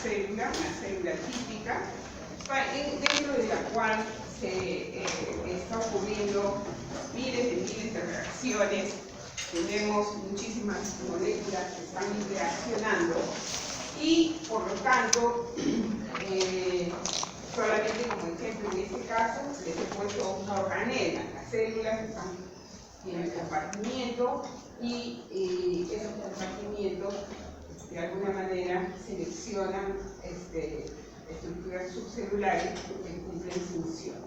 célula, una célula típica, dentro de la cual se está ocurriendo miles de reacciones. Tenemos muchísimas moléculas que están interaccionando y, por lo tanto, solamente como ejemplo en este caso, les he puesto una organela. Las células tienen compartimiento y esos compartimientos de alguna manera seleccionan estructuras subcelulares que cumplen función.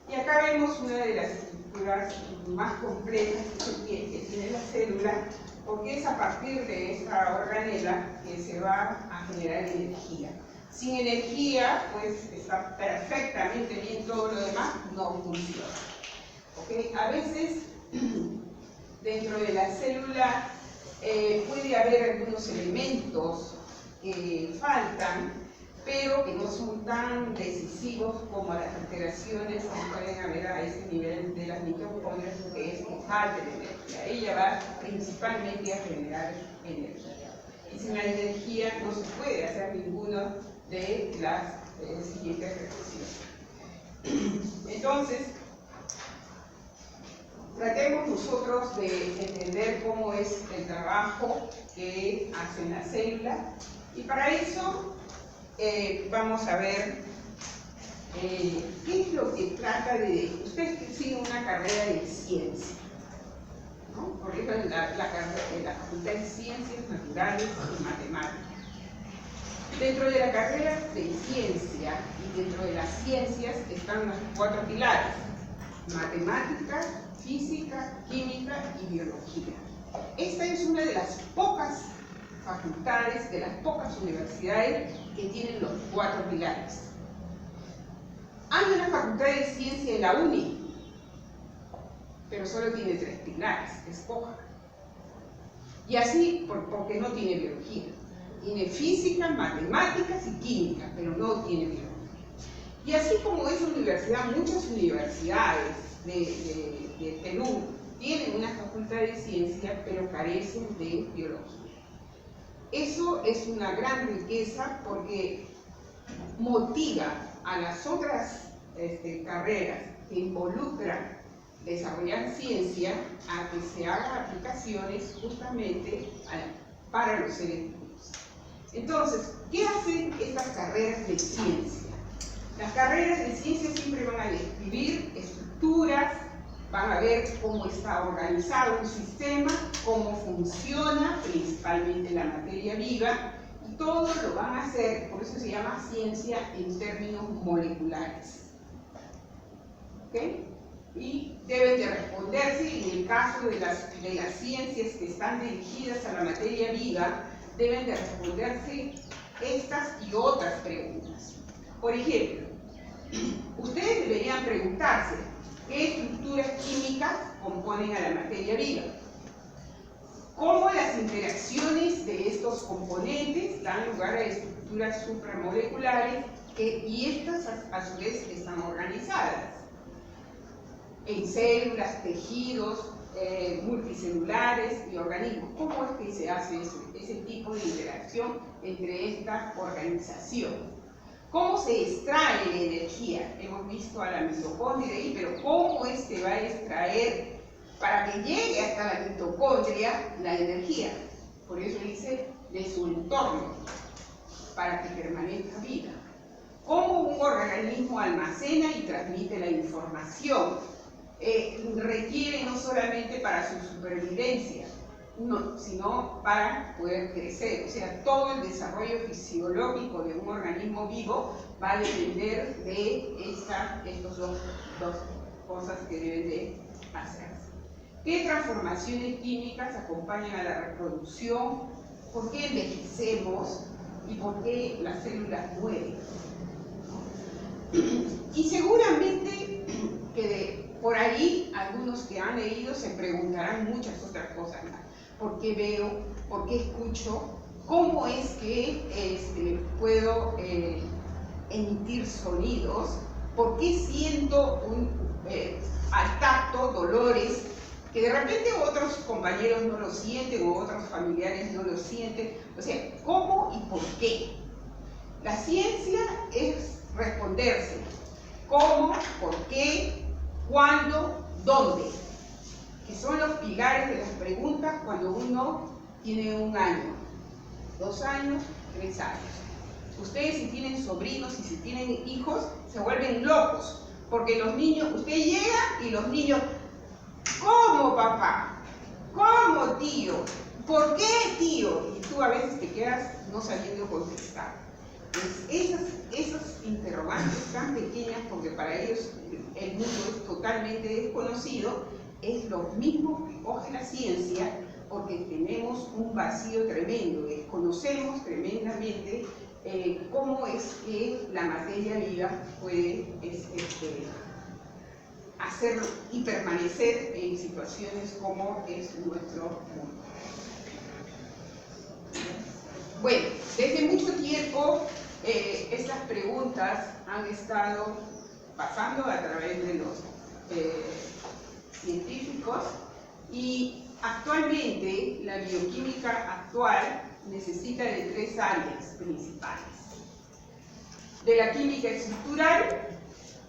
Y acá vemos una de las estructuras más complejas que tiene la célula, porque es a partir de esta organela que se va a generar energía. Sin energía, pues está perfectamente bien, todo lo demás no funciona. ¿Okay? A veces, dentro de la célula, puede haber algunos elementos que faltan, pero que no son tan decisivos como las alteraciones que pueden haber a ese nivel de las mitocondrias, que es que falte la energía. Ella va principalmente a generar energía. Y sin la energía no se puede hacer ninguna de las siguientes reacciones. Entonces, tratemos nosotros de entender cómo es el trabajo que hace la célula, y para eso vamos a ver qué es lo que trata de... Ustedes siguen una carrera de ciencia, ¿no? Por ejemplo, la Facultad de Ciencias Naturales y Matemáticas. Dentro de la carrera de ciencia y dentro de las ciencias están los 4 pilares: matemáticas, física, química y biología. Esta es una de las pocas facultades, de las pocas universidades que tienen los 4 pilares. Hay una facultad de ciencia en la UNI, pero solo tiene 3 pilares, escoja. Y así porque no tiene biología. Tiene física, matemáticas y química, pero no tiene biología. Y así como es universidad, muchas universidades de Perú tienen una facultad de ciencia, pero carecen de biología. Eso es una gran riqueza porque motiva a las otras carreras que involucran desarrollar ciencia a que se hagan aplicaciones justamente para los seres vivos. Entonces, ¿qué hacen estas carreras de ciencia? Las carreras de ciencia siempre van a describir estructuras, van a ver cómo está organizado un sistema, cómo funciona principalmente la materia viva, y todo lo van a hacer, por eso se llama ciencia en términos moleculares. ¿Okay? Y deben de responderse, en el caso de las ciencias que están dirigidas a la materia viva, deben de responderse estas y otras preguntas. Por ejemplo, ustedes deberían preguntarse qué estructuras químicas componen a la materia viva, cómo las interacciones de estos componentes dan lugar a estructuras supramoleculares y estas a su vez están organizadas en células, tejidos, multicelulares y organismos. ¿Cómo es que se hace ese tipo de interacción entre esta organización? ¿Cómo se extrae la energía? Hemos visto a la mitocondria ahí, pero ¿cómo es que va a extraer para que llegue hasta la mitocondria la energía? Por eso dice de su entorno, para que permanezca viva. ¿Cómo un organismo almacena y transmite la información? Requiere no solamente para su supervivencia, sino para poder crecer. O sea, todo el desarrollo fisiológico de un organismo vivo va a depender de estas dos cosas que deben de hacerse. ¿Qué transformaciones químicas acompañan a la reproducción? ¿Por qué envejecemos? ¿Y por qué las células mueren? Y seguramente que por ahí algunos que han leído se preguntarán muchas otras cosas más. ¿Por qué veo? ¿Por qué escucho? ¿Cómo es que puedo emitir sonidos? ¿Por qué siento al tacto dolores que de repente otros compañeros no lo sienten o otros familiares no lo sienten? O sea, ¿cómo y por qué? La ciencia es responderse cómo, por qué, cuándo, dónde, que son los pilares de las preguntas cuando uno tiene 1 año, 2 años, 3 años. Ustedes, si tienen sobrinos y si tienen hijos, se vuelven locos, porque los niños, usted llega y los niños, ¿cómo, papá? ¿Cómo, tío? ¿Por qué, tío? Y tú a veces te quedas no sabiendo contestar. Pues esas interrogantes tan pequeñas, porque para ellos el mundo es totalmente desconocido, es lo mismo que coge la ciencia, porque tenemos un vacío tremendo, desconocemos tremendamente cómo es que la materia viva puede hacer y permanecer en situaciones como es nuestro mundo. Bueno, desde mucho tiempo estas preguntas han estado pasando a través de los científicos, y actualmente la bioquímica actual necesita de 3 áreas principales. De la química estructural,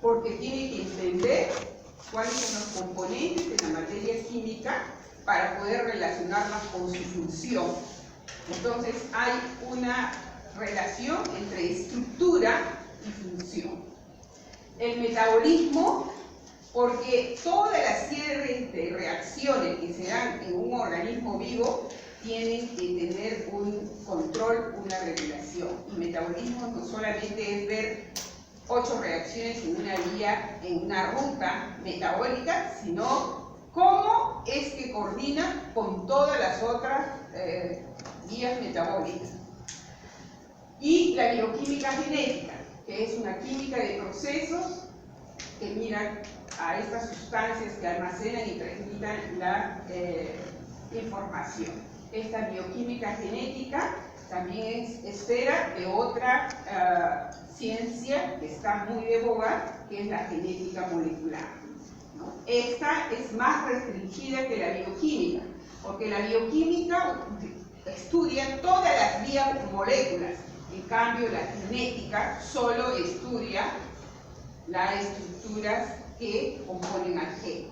porque tiene que entender cuáles son los componentes de la materia química para poder relacionarlas con su función. Entonces hay una relación entre estructura y función. El metabolismo, porque toda la serie de reacciones que se dan en un organismo vivo tienen que tener un control, una regulación. Y metabolismo no solamente es ver 8 reacciones en una vía, en una ruta metabólica, sino cómo es que coordina con todas las otras vías metabólicas. Y la bioquímica genética, que es una química de procesos que miran a estas sustancias que almacenan y transmitan la información. Esta bioquímica genética también es esfera de otra ciencia que está muy de boga, que es la genética molecular, ¿no? Esta es más restringida que la bioquímica, porque la bioquímica estudia todas las vías moléculas. En cambio, la genética solo estudia las estructuras que componen al gen.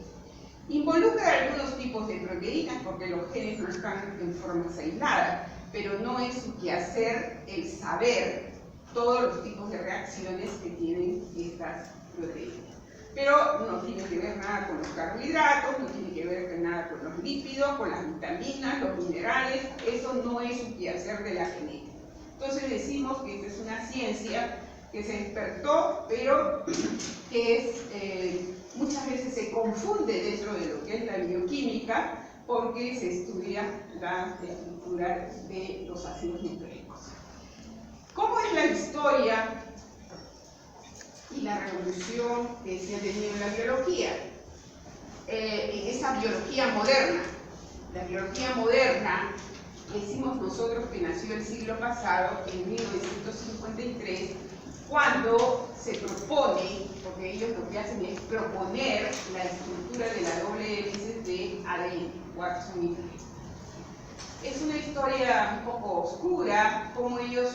Involucra algunos tipos de proteínas, porque los genes no están en formas aisladas, pero no es su quehacer el saber todos los tipos de reacciones que tienen estas proteínas. Pero no tiene que ver nada con los carbohidratos, no tiene que ver nada con los lípidos, con las vitaminas, los minerales, eso no es su quehacer de la genética. Entonces decimos que esta es una ciencia que se despertó, pero que muchas veces se confunde dentro de lo que es la bioquímica, porque se estudia la estructura de los ácidos nucleicos. ¿Cómo es la historia y la revolución que se ha tenido en la biología? En esa biología moderna. La biología moderna, decimos nosotros que nació el siglo pasado, en 1953, cuando se propone, porque ellos lo que hacen es proponer la estructura de la doble hélice de ADN, Watson y Crick. Es una historia un poco oscura, como ellos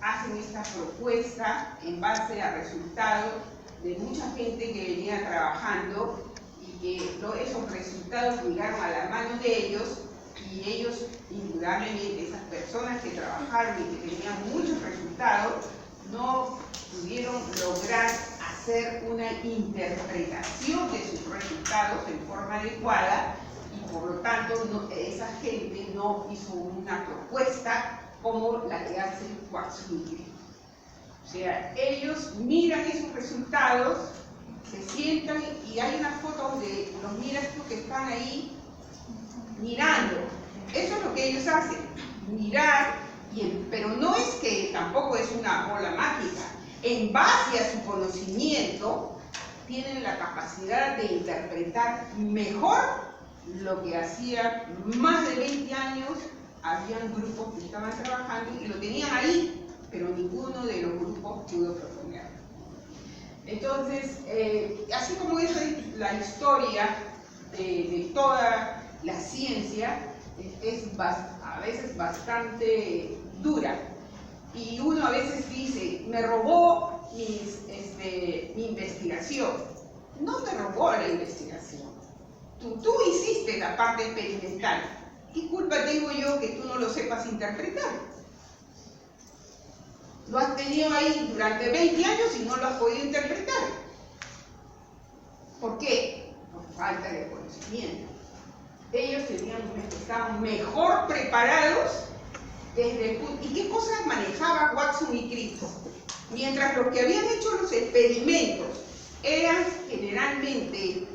hacen esta propuesta en base a resultados de mucha gente que venía trabajando, y que esos resultados llegaron a la mano de ellos, y ellos, indudablemente, esas personas que trabajaron y que tenían muchos resultados, no pudieron lograr hacer una interpretación de sus resultados en forma adecuada, y por lo tanto esa gente no hizo una propuesta como la que hace Watson y Crick. O sea, ellos miran esos resultados, se sientan, y hay unas fotos de los miracos que están ahí mirando. Eso es lo que ellos hacen, mirar, pero no es que tampoco es una bola mágica. En base a su conocimiento, tienen la capacidad de interpretar mejor lo que hacía más de 20 años. Habían grupos que estaban trabajando y lo tenían ahí, pero ninguno de los grupos pudo proponerlo. Entonces, así como esa es la historia de toda la ciencia, es a veces bastante dura. y uno a veces dice, me robó mi investigación. No te robó la investigación. Tú hiciste la parte experimental. ¿Qué culpa tengo yo que tú no lo sepas interpretar? Lo has tenido ahí durante 20 años y no lo has podido interpretar. ¿Por qué? Por falta de conocimiento. Ellos estaban mejor preparados desde el punto. ¿Y qué cosas manejaba Watson y Crick? Mientras los que habían hecho los experimentos eran generalmente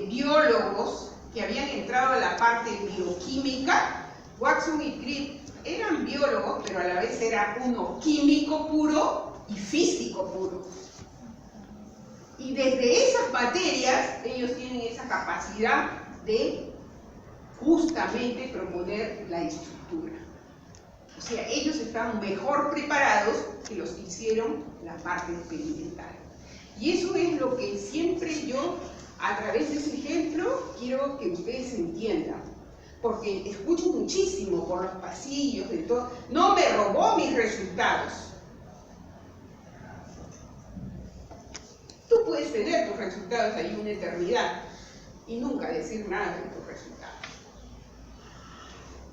biólogos que habían entrado a la parte bioquímica, Watson y Crick eran biólogos, pero a la vez era uno químico puro y físico puro. Y desde esas materias ellos tienen esa capacidad de justamente proponer la estructura. O sea, ellos estaban mejor preparados que los que hicieron la parte experimental. Y eso es lo que siempre yo, a través de ese ejemplo, quiero que ustedes entiendan. Porque escucho muchísimo por los pasillos, de todo, no me robó mis resultados. Tú puedes tener tus resultados ahí una eternidad y nunca decir nada de tus resultados,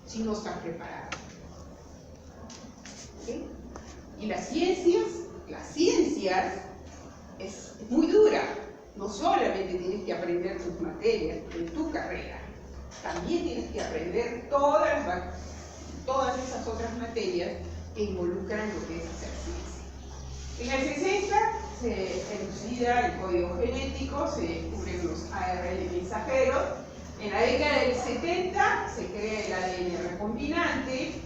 si no estás preparado. ¿Sí? Y las ciencias es muy dura. No solamente tienes que aprender tus materias en tu carrera, también tienes que aprender todas esas otras materias que involucran lo que es hacer ciencia. En el 60 se elucida el código genético, se descubren los ARN mensajeros. En la década del 70 se crea el ADN recombinante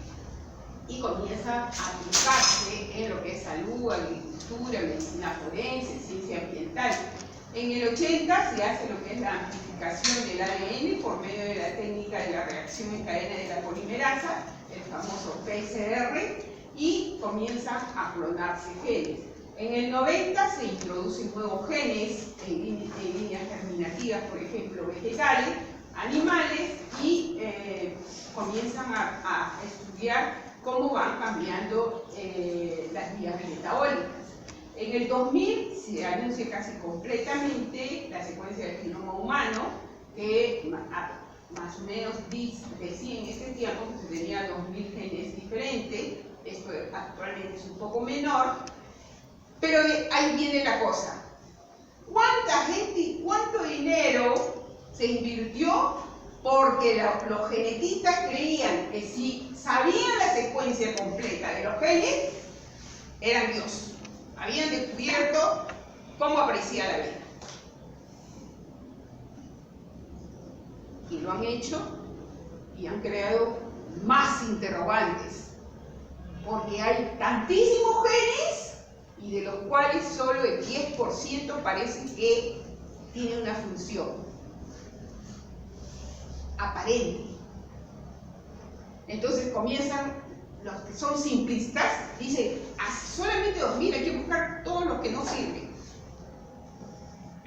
y comienza a aplicarse en lo que es salud, agricultura, medicina forense, ciencia ambiental. En el 80 se hace lo que es la amplificación del ADN por medio de la técnica de la reacción en cadena de la polimerasa, el famoso PCR, y comienzan a clonarse genes. En el 90 se introducen nuevos genes en líneas germinativas, por ejemplo, vegetales, animales, y comienzan a estudiar cómo van cambiando las vías metabólicas. En el 2000 se anuncia casi completamente la secuencia del genoma humano, que más o menos decía en ese tiempo que se tenía 2000 genes diferentes. Esto actualmente es un poco menor, pero ahí viene la cosa. ¿Cuánta gente y cuánto dinero se invirtió? Porque los genetistas creían que si sabían la secuencia completa de los genes, eran Dios. Habían descubierto cómo apreciar la vida. Y lo han hecho y han creado más interrogantes. Porque hay tantísimos genes y de los cuales solo el 10% parece que tiene una función aparente. Entonces comienzan los que son simplistas, dicen, solamente 2000, hay que buscar todos los que no sirven.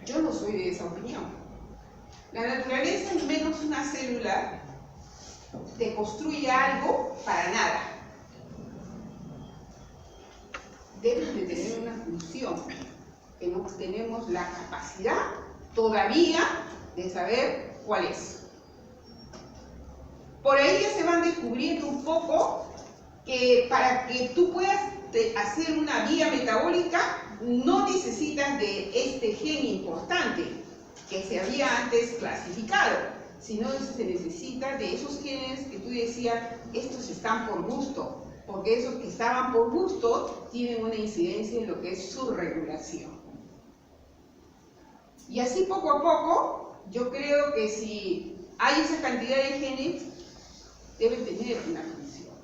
Yo no soy de esa opinión. La naturaleza, al menos una célula, te construye algo para nada. Debes de tener una función, que no tenemos la capacidad todavía de saber cuál es. Por ahí ya se van descubriendo un poco que para que tú puedas hacer una vía metabólica no necesitas de este gen importante que se había antes clasificado, sino se necesita de esos genes que tú decías, estos están por gusto, porque esos que estaban por gusto tienen una incidencia en lo que es su regulación. Y así poco a poco, yo creo que si hay esa cantidad de genes, deben tener una función.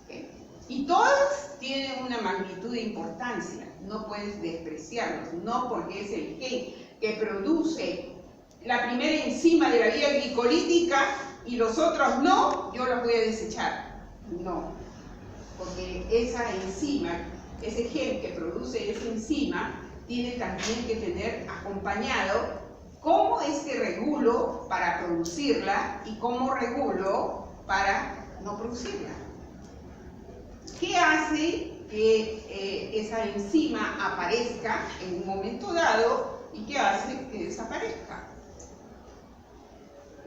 ¿Okay? Y todas tienen una magnitud de importancia, no puedes despreciarlos, no porque es el gen que produce la primera enzima de la vía glicolítica y los otros no, yo los voy a desechar. No, porque esa enzima, ese gen que produce esa enzima, tiene también que tener acompañado cómo es que regulo para producirla y cómo regulo para no producirla. ¿qué hace que esa enzima aparezca en un momento dado y qué hace que desaparezca?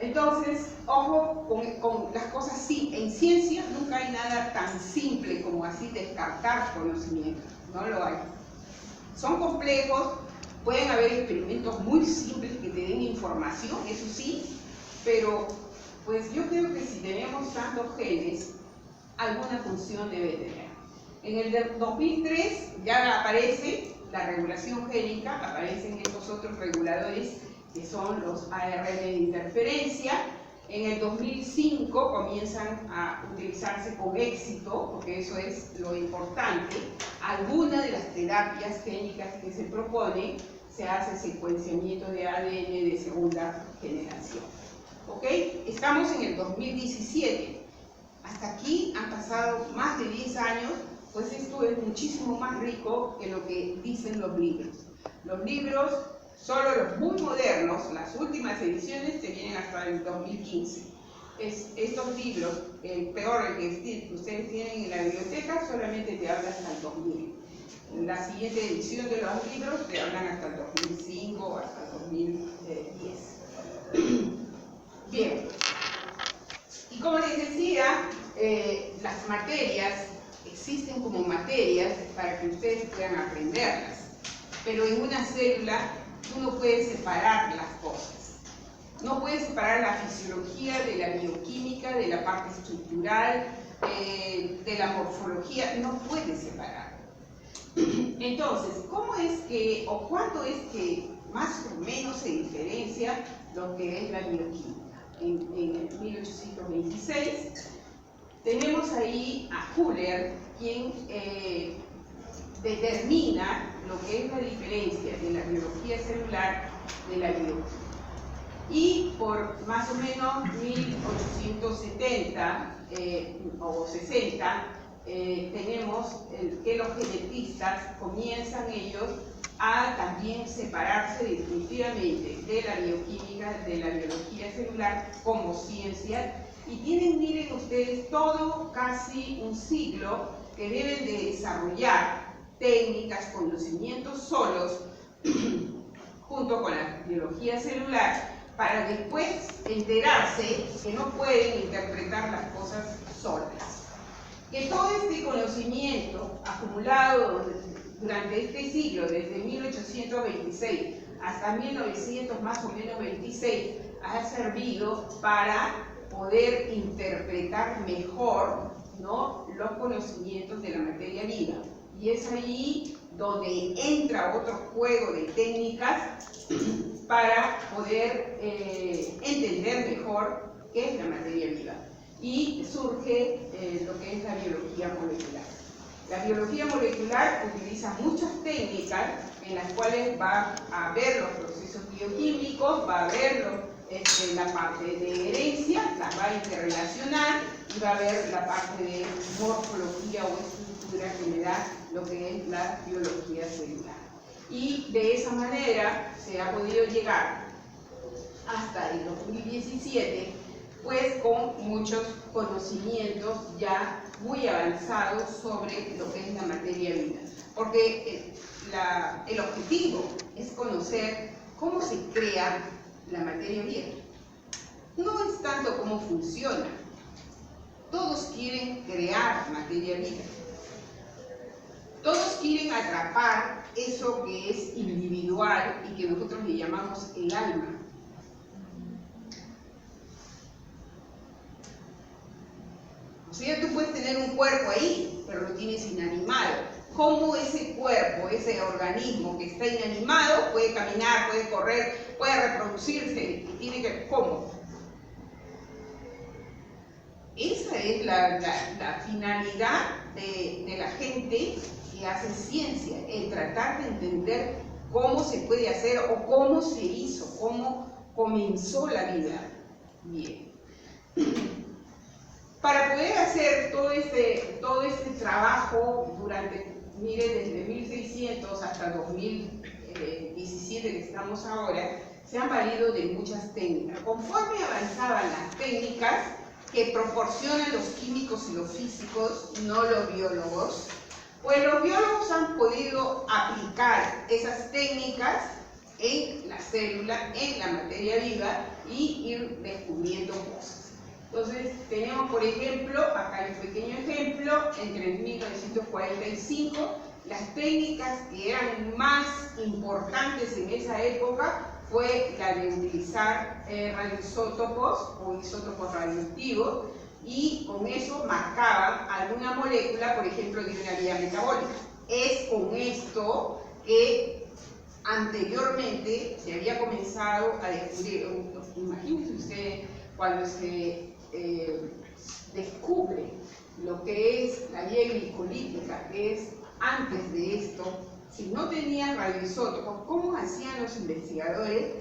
Entonces, ojo con las cosas, sí, en ciencia nunca hay nada tan simple como así descartar conocimientos, no lo hay. Son complejos, pueden haber experimentos muy simples que te den información, eso sí, pero pues yo creo que si tenemos tantos genes, alguna función debe tener. En el 2003 ya aparece la regulación génica, aparecen estos otros reguladores que son los ARN de interferencia. En el 2005 comienzan a utilizarse con éxito, porque eso es lo importante. Algunas de las terapias génicas que se proponen, se hace secuenciamiento de ADN de segunda generación. ¿Ok? Estamos en el 2017. Hasta aquí han pasado más de 10 años, pues esto es muchísimo más rico que lo que dicen los libros. Los libros, solo los muy modernos, las últimas ediciones, se vienen hasta el 2015. Estos libros, el peor, el que ustedes tienen en la biblioteca, solamente te habla hasta el 2000. La siguiente edición de los libros te hablan hasta el 2005 o hasta el 2010. Bien. Y como les decía, las materias existen como materias para que ustedes puedan aprenderlas. Pero en una célula tú no puedes separar las cosas. No puedes separar la fisiología de la bioquímica, de la parte estructural, de la morfología. No puedes separar. Entonces, ¿cómo es que, o cuándo es que más o menos se diferencia lo que es la bioquímica? En 1826 tenemos ahí a Huller, quien determina lo que es la diferencia de la biología celular de la bioquímica. Y por más o menos 1870 o 60 tenemos que los genetistas comienzan ellos a también separarse definitivamente de la bioquímica, de la biología celular como ciencia, y tienen, miren ustedes, todo casi un siglo que deben de desarrollar técnicas, conocimientos solos, junto con la biología celular, para después enterarse que no pueden interpretar las cosas solas. Que todo este conocimiento acumulado durante este siglo, desde 1826 hasta 1900 más o menos 26, ha servido para poder interpretar mejor, ¿no?, los conocimientos de la materia viva. Y es ahí donde entra otro juego de técnicas para poder entender mejor qué es la materia viva. Y surge lo que es la biología molecular. La biología molecular utiliza muchas técnicas en las cuales va a ver los procesos bioquímicos, va a ver la parte de herencia, las va a interrelacionar y va a ver la parte de morfología o estructura que le da lo que es la biología celular. Y de esa manera se ha podido llegar hasta el 2017, pues con muchos conocimientos ya muy avanzados sobre lo que es la materia viva. Porque el objetivo es conocer cómo se crea la materia viva. No es tanto cómo funciona. Todos quieren crear materia viva. Todos quieren atrapar eso que es individual y que nosotros le llamamos el alma. O sea, tú puedes tener un cuerpo ahí, pero lo tienes inanimado. ¿Cómo ese cuerpo, ese organismo que está inanimado, puede caminar, puede correr, puede reproducirse? Y tiene que... ¿Cómo? Esa es la finalidad de la gente que hace ciencia, el tratar de entender cómo se puede hacer o cómo se hizo, cómo comenzó la vida. Bien. Para poder hacer todo este trabajo durante, mire, desde 1600 hasta 2017 que estamos ahora, se han valido de muchas técnicas. Conforme avanzaban las técnicas, que proporcionan los químicos y los físicos, no los biólogos, pues los biólogos han podido aplicar esas técnicas en la célula, en la materia viva y ir descubriendo cosas. Entonces tenemos, por ejemplo, acá hay un pequeño ejemplo, entre 1945, las técnicas que eran más importantes en esa época fue la de utilizar radioisótopos o isótopos radioactivos, y con eso marcaban alguna molécula, por ejemplo, de una vía metabólica. Es con esto que anteriormente se había comenzado a descubrir. Imagínense ustedes cuando se descubre lo que es la vía glicolítica, que es antes de esto. Si no tenían radioisótopos, ¿cómo hacían los investigadores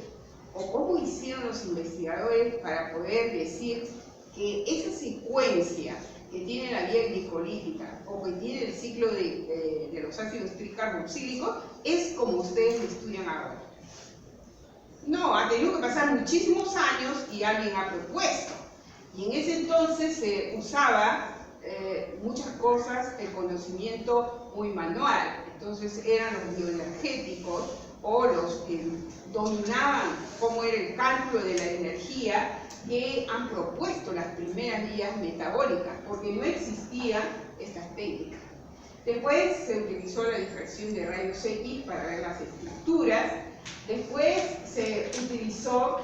o cómo hicieron los investigadores para poder decir que esa secuencia que tiene la vía glicolítica o que tiene el ciclo de los ácidos tricarboxílicos es como ustedes lo estudian ahora? No, ha tenido que pasar muchísimos años y alguien ha propuesto. Y en ese entonces se usaba muchas cosas, el conocimiento muy manual. Entonces eran los bioenergéticos o los que dominaban cómo era el cálculo de la energía, que han propuesto las primeras vías metabólicas, porque no existían estas técnicas. Después se utilizó la difracción de rayos X para ver las estructuras. Después se utilizó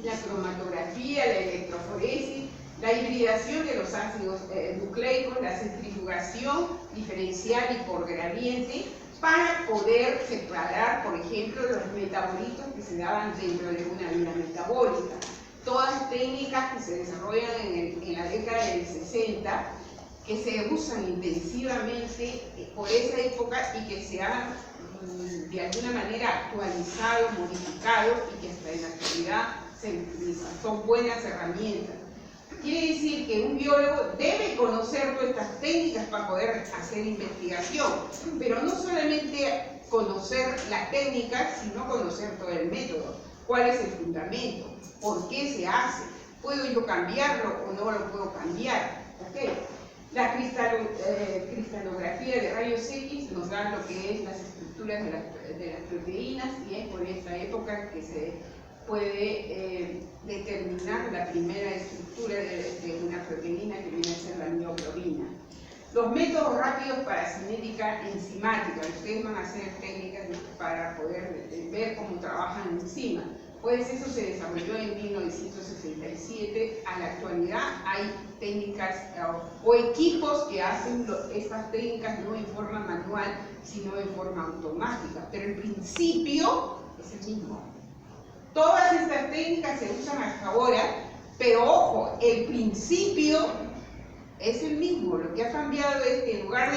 la cromatografía, la electroforesis, la hibridación de los ácidos nucleicos, la centrifugación diferencial y por gradiente, para poder separar, por ejemplo, los metabolitos que se daban dentro de una vía metabólica. Todas técnicas que se desarrollan en la década del 60, que se usan intensivamente por esa época y que se han de alguna manera actualizado, modificado y que hasta en la actualidad se utilizan. Son buenas herramientas. Quiere decir que un biólogo debe conocer todas estas técnicas para poder hacer investigación, pero no solamente conocer las técnicas, sino conocer todo el método. ¿Cuál es el fundamento? ¿Por qué se hace? ¿Puedo yo cambiarlo o no lo puedo cambiar? ¿Okay? La cristalografía de rayos X nos da lo que es las estructuras de las proteínas, y es por esta época que se puede determinar la primera estructura de una proteína, que viene a ser la mioglobina. Los métodos rápidos para cinética enzimática. Ustedes van a hacer técnicas para poder ver cómo trabajan la enzima. Pues eso se desarrolló en 1967. A la actualidad hay técnicas o equipos que hacen estas técnicas no en forma manual, sino en forma automática. Pero el principio es el mismo. Todas estas técnicas se usan hasta ahora, pero ojo, el principio es el mismo. Lo que ha cambiado es que en lugar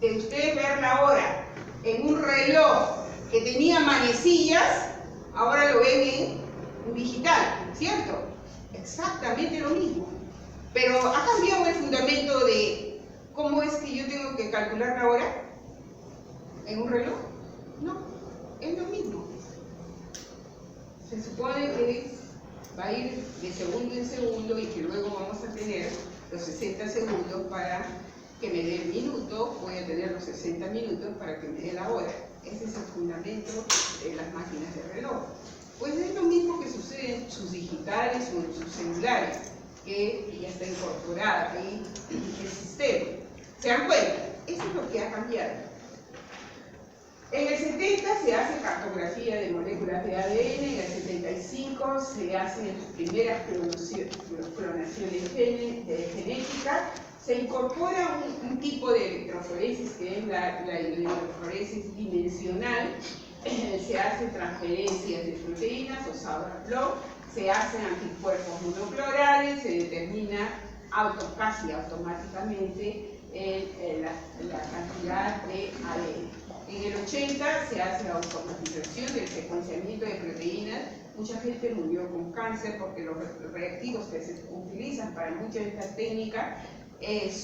de ustedes ver la hora en un reloj que tenía manecillas, ahora lo ven en digital, ¿cierto? Exactamente lo mismo. Pero ¿ha cambiado el fundamento de cómo es que yo tengo que calcular la hora en un reloj? No, es lo mismo. Se supone que va a ir de segundo en segundo y que luego vamos a tener los 60 segundos para que me dé el minuto, voy a tener los 60 minutos para que me dé la hora. Ese es el fundamento de las máquinas de reloj. Pues es lo mismo que sucede en sus digitales o en sus celulares, que ya está incorporada ahí el sistema. ¿Se dan cuenta? Eso es lo que ha cambiado. En el 70 se hace cartografía de moléculas de ADN, en el 75 se hacen las primeras clonaciones genéticas, se incorpora un tipo de electroforesis que es la electroforesis dimensional, se hacen transferencias de proteínas o Sauer Plot, se hacen anticuerpos monoclorales, se determina casi automáticamente la cantidad de ADN. En el 80 se hace la automatización del secuenciamiento de proteínas. Mucha gente murió con cáncer porque los reactivos que se utilizan para muchas de estas técnicas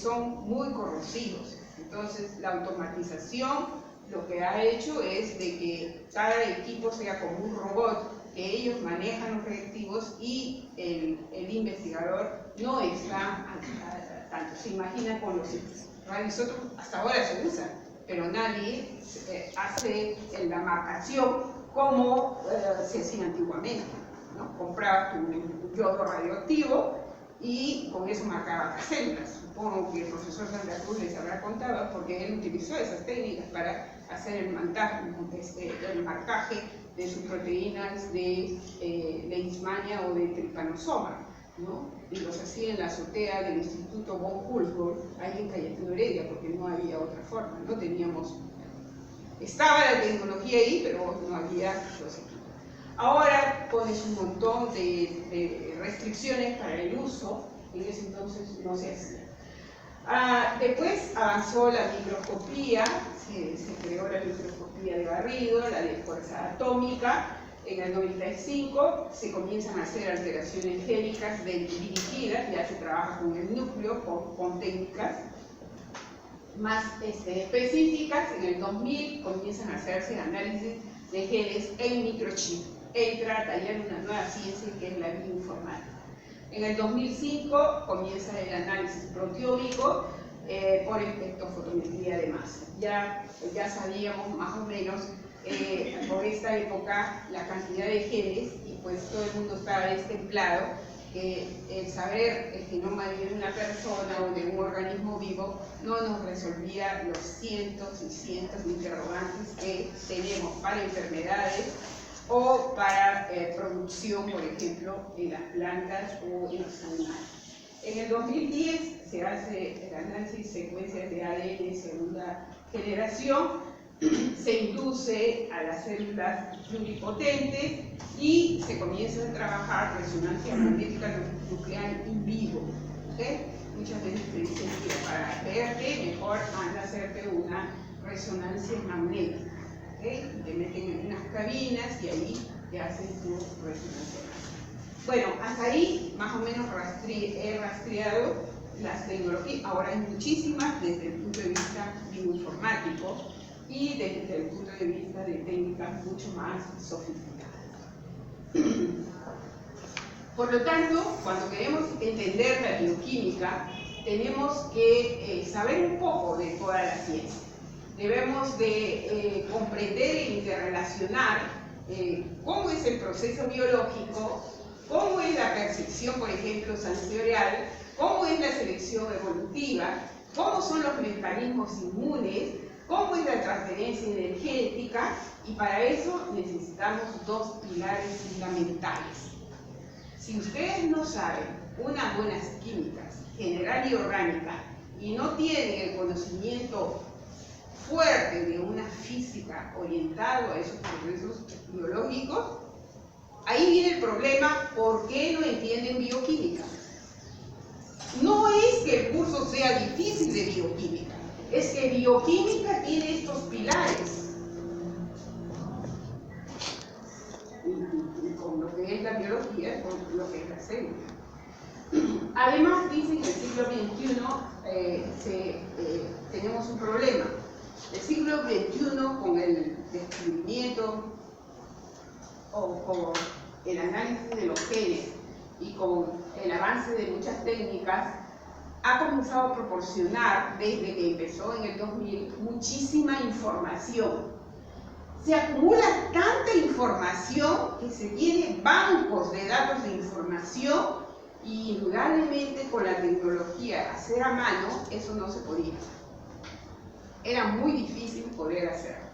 son muy corrosivos. Entonces, la automatización lo que ha hecho es de que cada equipo sea como un robot, que ellos manejan los reactivos y el investigador no está tanto. Se imagina con los radioisótopos, hasta ahora se usa, pero nadie hace la marcación como se hacía antiguamente, ¿no? Comprabas tu yodo radioactivo y con eso marcaba las células. Supongo que el profesor Santa Cruz les habrá contado porque él utilizó esas técnicas para hacer el marcaje de sus proteínas de leishmania o de trypanosoma, ¿no? Y los hacía en la azotea del Instituto von Humboldt, ahí en Cayetano Heredia, porque no había otra forma, no teníamos, estaba la tecnología ahí, pero no había los equipos. Ahora pones un montón de restricciones para el uso, en ese entonces no se hacía. Después avanzó la microscopía, se creó la microscopía de barrido, la de fuerza atómica. En el 95 se comienzan a hacer alteraciones génicas dirigidas, ya se trabaja con el núcleo, con técnicas más específicas. En el 2000 comienzan a hacerse análisis de genes en microchip. Entra a tallar una nueva ciencia que es la bioinformática. En el 2005 comienza el análisis proteómico por espectrofotometría de masa. Ya sabíamos más o menos por esta época la cantidad de genes y pues todo el mundo estaba destemplado que el saber el genoma de una persona o de un organismo vivo no nos resolvía los cientos y cientos de interrogantes que tenemos para enfermedades o para producción, por ejemplo, en las plantas o en los animales. En el 2010 se hace el análisis de secuencias de ADN segunda generación, se induce a las células pluripotentes y se comienza a trabajar resonancia magnética nuclear in vivo. ¿Okay? Muchas veces te dicen que para verte mejor anda a hacerte una resonancia magnética. ¿Okay? Te meten en unas cabinas y ahí te hacen tu resonancia magnética. Bueno, hasta ahí más o menos he rastreado las tecnologías. Ahora hay muchísimas desde el punto de vista bioinformático y desde el punto de vista de técnicas mucho más sofisticadas. Por lo tanto, cuando queremos entender la bioquímica, tenemos que saber un poco de toda la ciencia. Debemos de comprender e interrelacionar cómo es el proceso biológico, cómo es la percepción, por ejemplo, sensorial, cómo es la selección evolutiva, cómo son los mecanismos inmunes, cómo es la transferencia energética, y para eso necesitamos dos pilares fundamentales. Si ustedes no saben unas buenas químicas, general y orgánica, y no tienen el conocimiento fuerte de una física orientado a esos procesos biológicos, ahí viene el problema: ¿por qué no entienden bioquímica? No es que el curso sea difícil de bioquímica, es que bioquímica tiene estos pilares. Con lo que es la biología, con lo que es la célula. Además, dicen que en el siglo XXI tenemos un problema. El siglo XXI, con el descubrimiento o con el análisis de los genes y con el avance de muchas técnicas, ha comenzado a proporcionar, desde que empezó en el 2000, muchísima información. Se acumula tanta información que se tiene bancos de datos de información, y indudablemente con la tecnología hacer a mano, eso no se podía hacer. Era muy difícil poder hacerlo.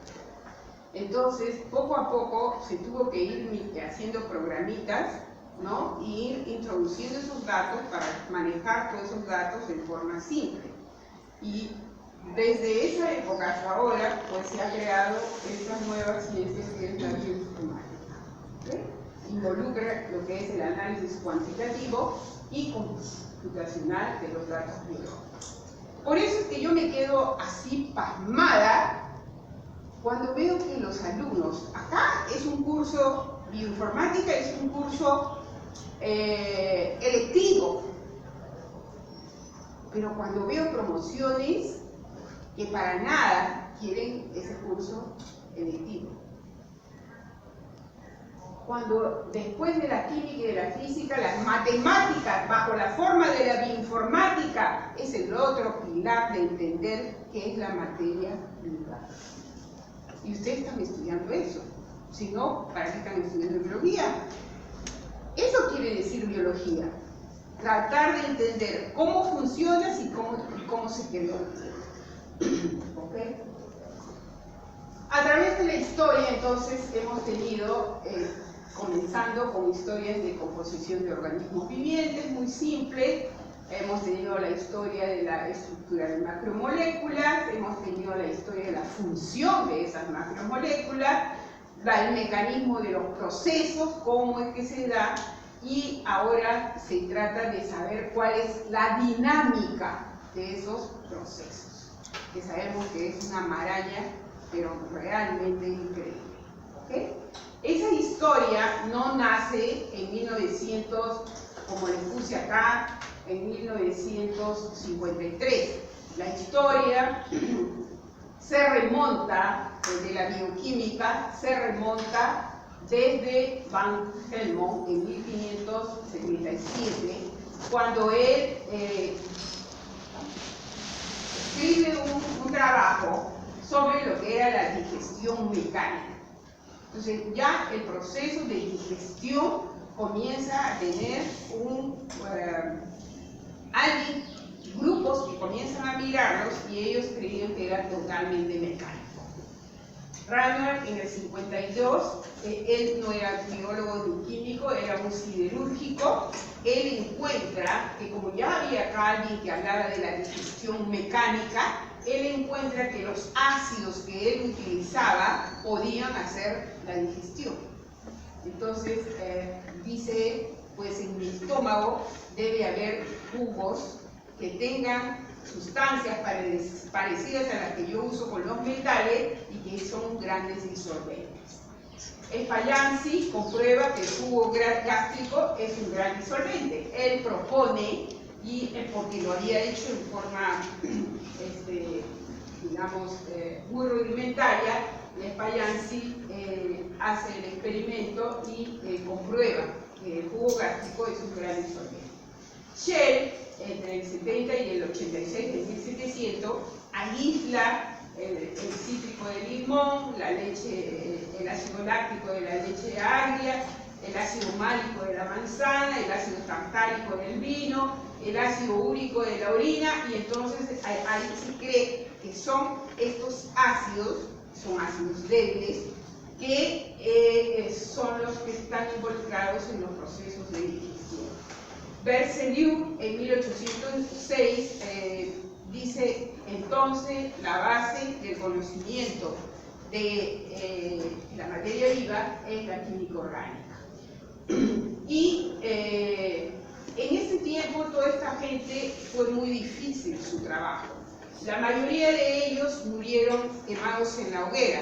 Entonces, poco a poco se tuvo que ir haciendo programitas, ¿no? Y ir introduciendo esos datos para manejar todos esos datos de forma simple. Y desde esa época hasta ahora, pues se ha creado estas nuevas ciencias que es la bioinformática. ¿Okay? Involucra lo que es el análisis cuantitativo y computacional de los datos biológicos. Por eso es que yo me quedo así pasmada cuando veo que los alumnos, acá es un curso, bioinformática es un curso electivo, pero cuando veo promociones que para nada quieren ese curso electivo. cuando después de la química y de la física, las matemáticas, bajo la forma de la bioinformática, es el otro pilar de entender qué es la materia viva. Y ustedes están estudiando eso. Si no, ¿para qué están estudiando biología? Eso quiere decir biología. Tratar de entender cómo funcionas y cómo se creó. ¿Okay? A través de la historia, entonces, hemos tenido, comenzando con historias de composición de organismos vivientes, muy simple. Hemos tenido la historia de la estructura de macromoléculas, hemos tenido la historia de la función de esas macromoléculas, el mecanismo de los procesos, cómo es que se da, y ahora se trata de saber cuál es la dinámica de esos procesos, que sabemos que es una maraña, pero realmente increíble. ¿Okay? Esa historia no nace en 1900, como les puse acá, en 1953. La historia se remonta, de la bioquímica, se remonta desde Van Helmont en 1577, cuando él escribe un trabajo sobre lo que era la digestión mecánica. Entonces ya el proceso de digestión comienza a tener grupos que comienzan a mirarlos y ellos creían que era totalmente mecánico. Ranner en el 52, él no era biólogo ni químico, era un siderúrgico. Él encuentra que como ya había acá alguien que hablaba de la digestión mecánica, él encuentra que los ácidos que él utilizaba podían hacer la digestión. Entonces dice, pues en mi estómago debe haber jugos que tengan sustancias parecidas a las que yo uso con los metales y que son grandes disolventes. Spallanzani comprueba que el jugo gástrico es un gran disolvente. Él propone, y porque lo había hecho en forma, digamos, muy rudimentaria, Spallanzani hace el experimento y comprueba que el jugo gástrico es un gran disolvente. Shell, entre el 70 y el 86 de 1700, aísla el cítrico de limón, la leche, el ácido láctico de la leche agria, el ácido málico de la manzana, el ácido tartárico del vino, el ácido úrico de la orina, y entonces ahí se cree que son estos ácidos, son ácidos débiles, que son los que están involucrados en los procesos de digestión. Berzelius en 1806 dice entonces la base del conocimiento de la materia viva es la química orgánica. Y en ese tiempo toda esta gente fue muy difícil su trabajo. La mayoría de ellos murieron quemados en la hoguera.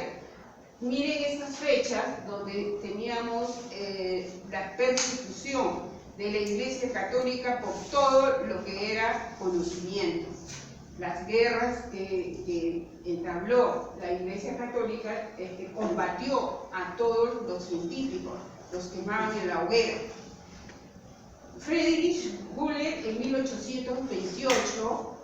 Miren estas fechas donde teníamos la persecución de la Iglesia Católica por todo lo que era conocimiento. Las guerras que entabló la Iglesia Católica combatió a todos los científicos, los quemaban en la hoguera. Friedrich Gullet en 1828,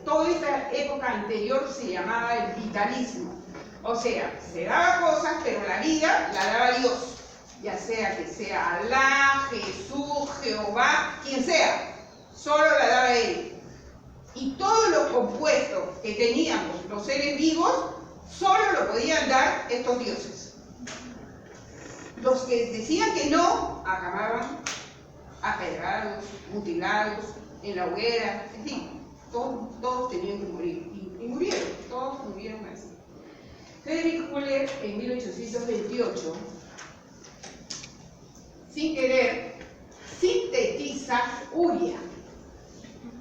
toda esta época anterior se llamaba el vitalismo. O sea, se daba cosas, pero la vida la daba Dios. Ya sea que sea Alá, Jesús, Jehová, quien sea, solo la daba Él. Y todos los compuestos que teníamos los seres vivos, solo lo podían dar estos dioses. Los que decían que no, acababan apedrados, mutilados, en la hoguera, en fin, todos tenían que morir. Y murieron, todos murieron así. Friedrich Gullet en 1828, sin querer, sintetiza urea.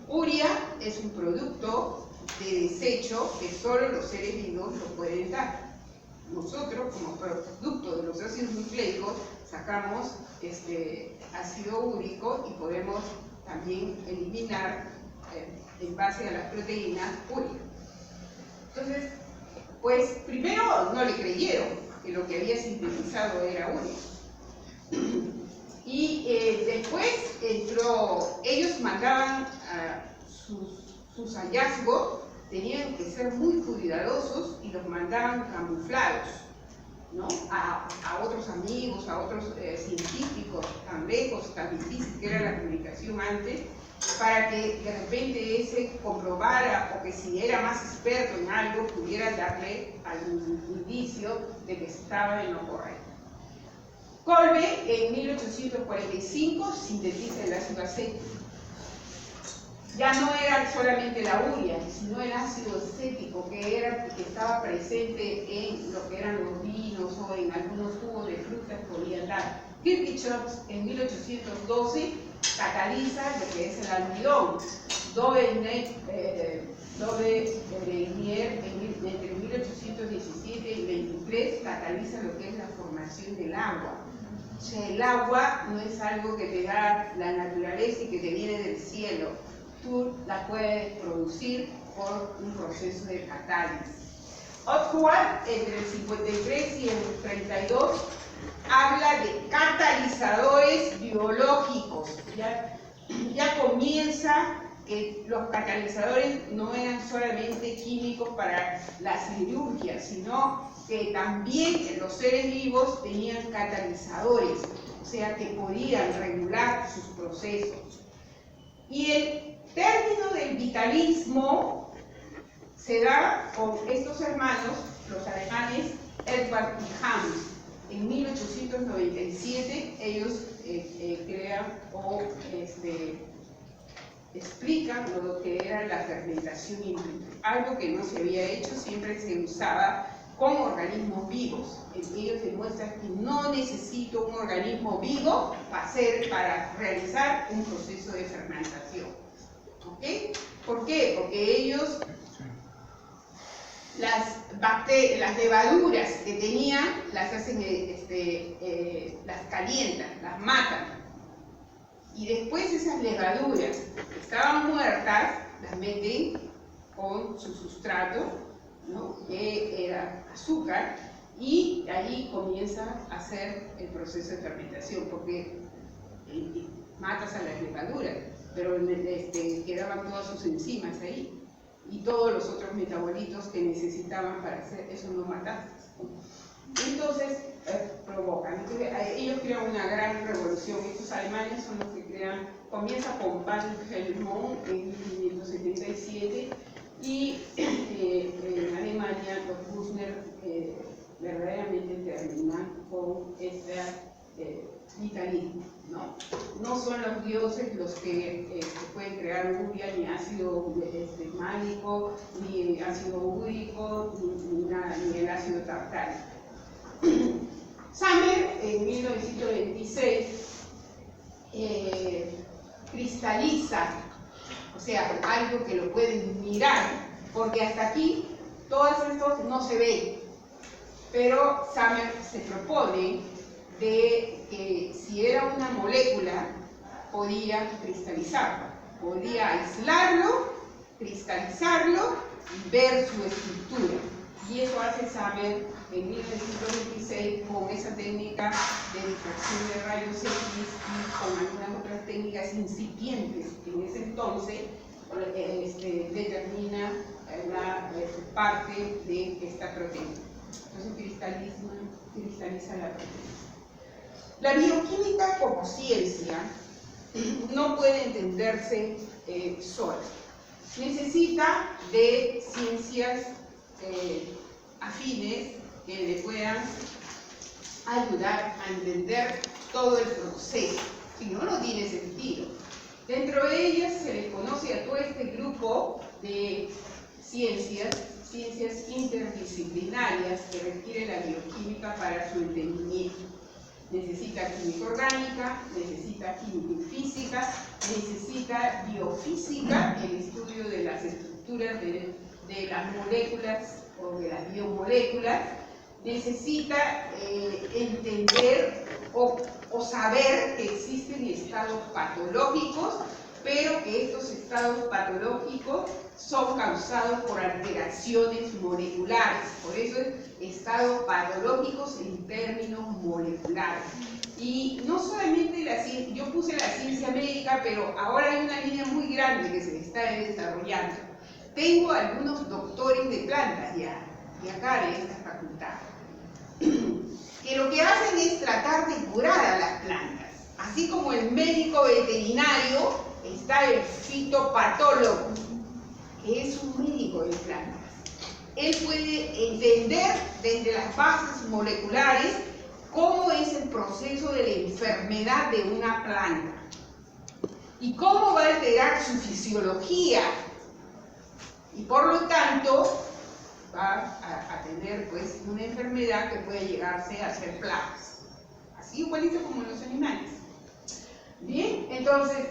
Urea es un producto de desecho que solo los seres vivos lo pueden dar. Nosotros, como producto de los ácidos nucleicos, sacamos ácido úrico y podemos también eliminar, en base a las proteínas, urea. Entonces, pues primero no le creyeron. que lo que había sintetizado era urea. Y después ellos mandaban sus hallazgos, tenían que ser muy cuidadosos y los mandaban camuflados, ¿no? A otros amigos, a otros científicos tan lejos, tan difícil que era la comunicación antes, para que de repente ese comprobara, o que si era más experto en algo pudiera darle algún indicio de que estaba en lo correcto. Kolbe en 1845 sintetiza el ácido acético. Ya no era solamente la urea, sino el ácido acético que estaba presente en lo que eran los vinos o en algunos jugos de frutas podían dar. Kirchhoff en 1812 cataliza lo que es el almidón. Dove entre 1817 y 23 cataliza lo que es la formación del agua. O sea, el agua no es algo que te da la naturaleza y que te viene del cielo. Tú la puedes producir por un proceso de catálisis. Oswald, entre el 53 y el 32, habla de catalizadores biológicos. Ya comienza que los catalizadores no eran solamente químicos para la cirugía, sino que también los seres vivos tenían catalizadores, o sea que podían regular sus procesos. Y el término del vitalismo se da con estos hermanos, los alemanes, Edward y Hans. En 1897 ellos crean o explican lo que era la fermentación in vitro, algo que no se había hecho, siempre se usaba con organismos vivos. Ellos demuestran que no necesito un organismo vivo para realizar un proceso de fermentación. ¿Okay? ¿Por qué? Porque ellos las levaduras que tenían las hacen, las calientan, las matan. Y después esas levaduras que estaban muertas, las meten con su sustrato, ¿no? Que era azúcar, y ahí comienza a hacer el proceso de fermentación, porque matas a las levaduras, pero quedaban todas sus enzimas ahí, y todos los otros metabolitos que necesitaban para hacer eso no mataste. Entonces, provocan. Entonces, ellos crean una gran revolución. Estos alemanes son los que crean, comienza con Wilhelm en 1577 y en Alemania los Buchner verdaderamente terminan con este vitalismo, ¿no? No son los dioses los que pueden crear urea, ni ácido málico, ni ácido úrico, ni el ácido tartárico. Samer en 1926 cristaliza, o sea, algo que lo pueden mirar, porque hasta aquí todo esto no se ve, pero Samer se propone de que si era una molécula podía cristalizarlo, podía aislarlo, cristalizarlo y ver su estructura, y eso hace Samer en 1926 con esa técnica de difracción de rayos X y con algunas otras técnicas incipientes que en ese entonces determina la parte de esta proteína. Entonces cristaliza la proteína. La bioquímica como ciencia no puede entenderse sola. Necesita de ciencias afines que le puedan ayudar a entender todo el proceso, si no, no tiene sentido. Dentro de ellas se le conoce a todo este grupo de ciencias interdisciplinarias que requiere la bioquímica para su entendimiento. Necesita química orgánica, necesita química y física, necesita biofísica, el estudio de las estructuras de las moléculas o de las biomoléculas, necesita entender o saber que existen estados patológicos pero que estos estados patológicos son causados por alteraciones moleculares. Por eso es estados patológicos en términos moleculares. Y no solamente yo puse la ciencia médica, pero ahora hay una línea muy grande que se está desarrollando. Tengo algunos doctores de plantas ya, de acá de esta facultad, que lo que hacen es tratar de curar a las plantas. Así como el médico veterinario, está el fitopatólogo, que es un médico de plantas. Él puede entender desde las bases moleculares cómo es el proceso de la enfermedad de una planta y cómo va a alterar su fisiología, y por lo tanto va a tener pues una enfermedad que puede llegarse a ser plagas, así igualito como en los animales. Bien, entonces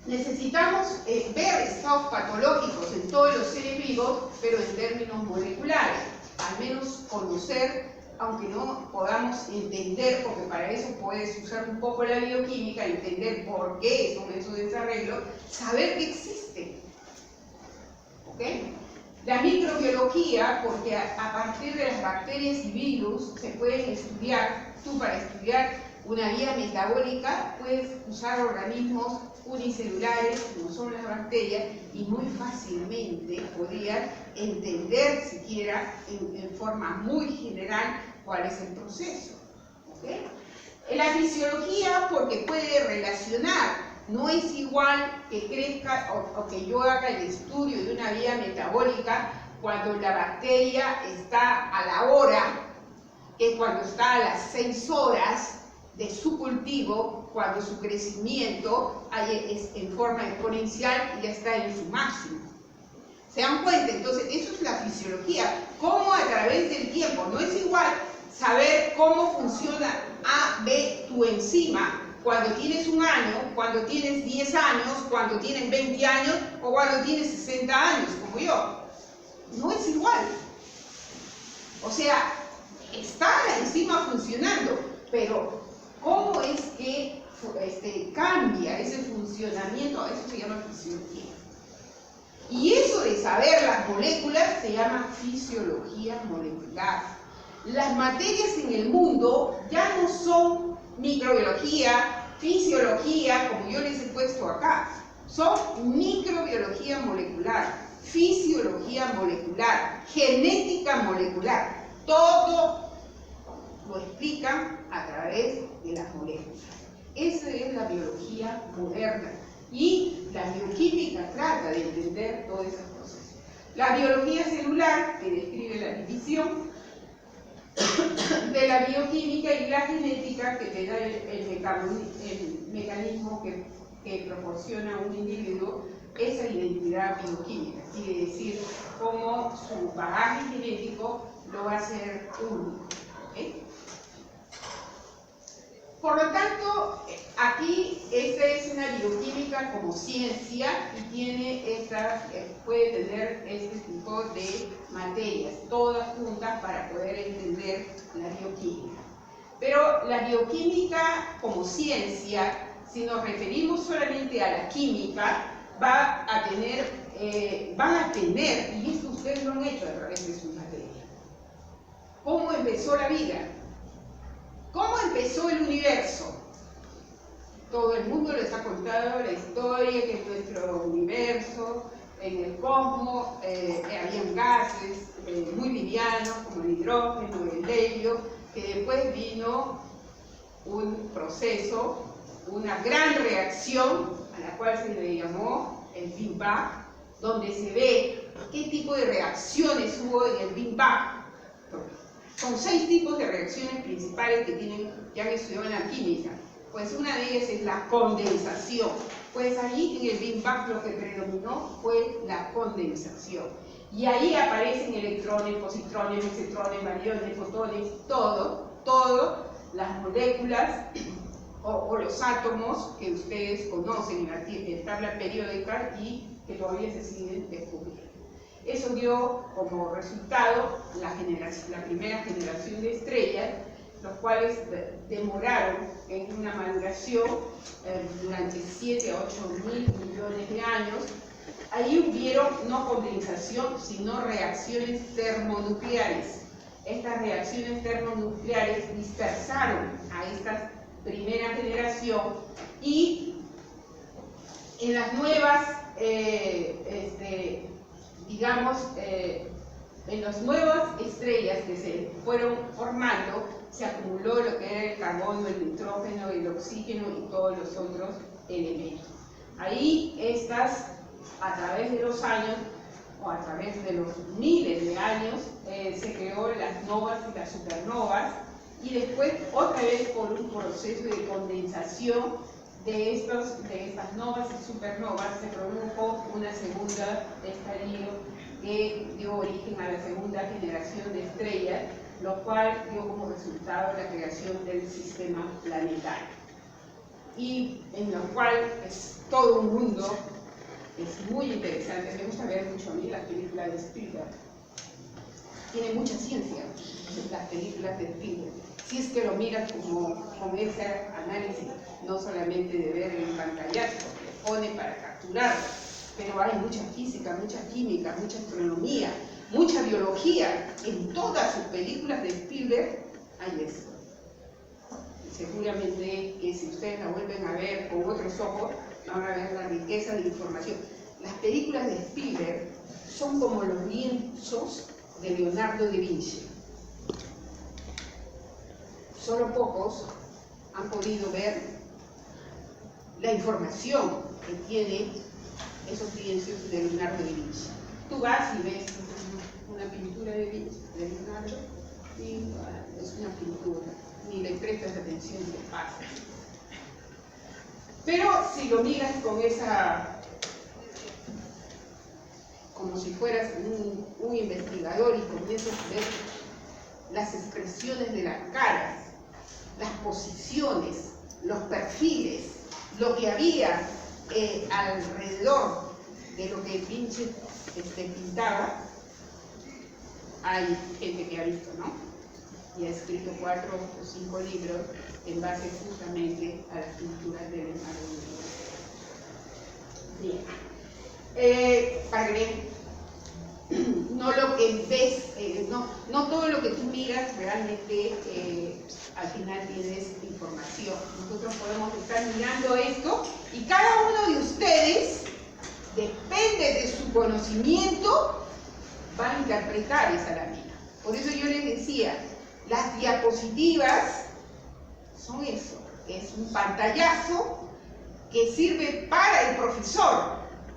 necesitamos ver estados patológicos en todos los seres vivos, pero en términos moleculares, al menos conocer, aunque no podamos entender, porque para eso puedes usar un poco la bioquímica, entender por qué son esos desarreglos, saber que existen. ¿Ok? La microbiología, porque a partir de las bacterias y virus se pueden estudiar. Tú, para estudiar una vía metabólica puedes usar organismos unicelulares como son las bacterias y muy fácilmente podrías entender siquiera en forma muy general cuál es el proceso. ¿Okay? En la fisiología, porque puede relacionar. No es igual que crezca o que yo haga el estudio de una vía metabólica cuando la bacteria está a la hora, que cuando está a las 6 horas de su cultivo, cuando su crecimiento es en forma exponencial y ya está en su máximo. ¿Se dan cuenta? Entonces, eso es la fisiología. Cómo a través del tiempo, no es igual saber cómo funciona A, B, tu enzima, cuando tienes 1 año, cuando tienes 10 años, cuando tienes 20 años o cuando tienes 60 años, como yo. No es igual. O sea, está la enzima funcionando, pero ¿cómo es que cambia ese funcionamiento? Eso se llama fisiología. Y eso de saber las moléculas se llama fisiología molecular. Las materias en el mundo ya no son microbiología, fisiología, como yo les he puesto acá. Son microbiología molecular, fisiología molecular, genética molecular. Todo lo explican a través de las moléculas. Esa es la biología moderna. Y la bioquímica trata de entender todos esos procesos. La biología celular, que describe la división de la bioquímica, y la genética, que te da el mecanismo que proporciona a un individuo esa identidad bioquímica. Quiere decir, cómo su bagaje genético lo va a hacer único. ¿Okay? Por lo tanto, aquí esta es una bioquímica como ciencia y puede tener este tipo de materias, todas juntas para poder entender la bioquímica. Pero la bioquímica como ciencia, si nos referimos solamente a la química, van a tener, y esto ustedes lo han hecho a través de sus materias, ¿cómo empezó la vida? ¿Cómo empezó el universo? Todo el mundo les ha contado la historia que en nuestro universo, en el cosmos, habían gases muy livianos como el hidrógeno, el helio, que después vino un proceso, una gran reacción, a la cual se le llamó el Big Bang, donde se ve qué tipo de reacciones hubo en el Big Bang. Son 6 tipos de reacciones principales que han estudiado en la química. Pues una de ellas es la condensación. Pues allí en el Big Bang lo que predominó fue la condensación. Y ahí aparecen electrones, positrones, mesotrones, bariones, fotones, todo, las moléculas o los átomos que ustedes conocen en la tabla periódica y que todavía se siguen descubriendo. Eso dio como resultado la primera generación de estrellas, los cuales demoraron en una maduración durante 7 a 8 mil millones de años. Ahí hubieron no condensación, sino reacciones termonucleares. Estas reacciones termonucleares dispersaron a esta primera generación y en las nuevas, en las nuevas estrellas que se fueron formando, se acumuló lo que era el carbono, el nitrógeno, el oxígeno y todos los otros elementos. Ahí estas, a través de los años, o a través de los miles de años, se creó las novas y las supernovas, y después otra vez por un proceso de condensación de estas novas y supernovas se produjo una segunda estallido que dio origen a la segunda generación de estrellas, lo cual dio como resultado la creación del sistema planetario. Y en lo cual es todo un mundo, es muy interesante. Me gusta ver mucho a mí las películas de Spielberg. Tiene mucha ciencia las películas de Spielberg. Si es que lo miras con ese análisis, no solamente de ver el pantallazo que pone para capturarlo, pero hay mucha física, mucha química, mucha astronomía, mucha biología. En todas sus películas de Spielberg hay eso. Seguramente que si ustedes la vuelven a ver con otros ojos, van a ver la riqueza de información. Las películas de Spielberg son como los lienzos de Leonardo da Vinci. Solo pocos han podido ver la información que tiene esos lienzos de Leonardo da Vinci. Tú vas y ves una pintura de Leonardo y es una pintura, ni le prestas atención ni le pasa. Pero si lo miras con esa, como si fueras un investigador y comienzas a ver las expresiones de las caras, las posiciones, los perfiles, lo que había alrededor de lo que Vinci pintaba, hay gente que ha visto, ¿no? Y ha escrito 4 o 5 libros en base justamente a las pinturas de Leonardo da Vinci. Bien. Para que vean, no lo que ves, no todo lo que tú miras realmente al final tienes información. Nosotros podemos estar mirando esto y cada uno de ustedes, depende de su conocimiento, va a interpretar esa lámina. Por eso yo les decía, las diapositivas son eso, es un pantallazo que sirve para el profesor.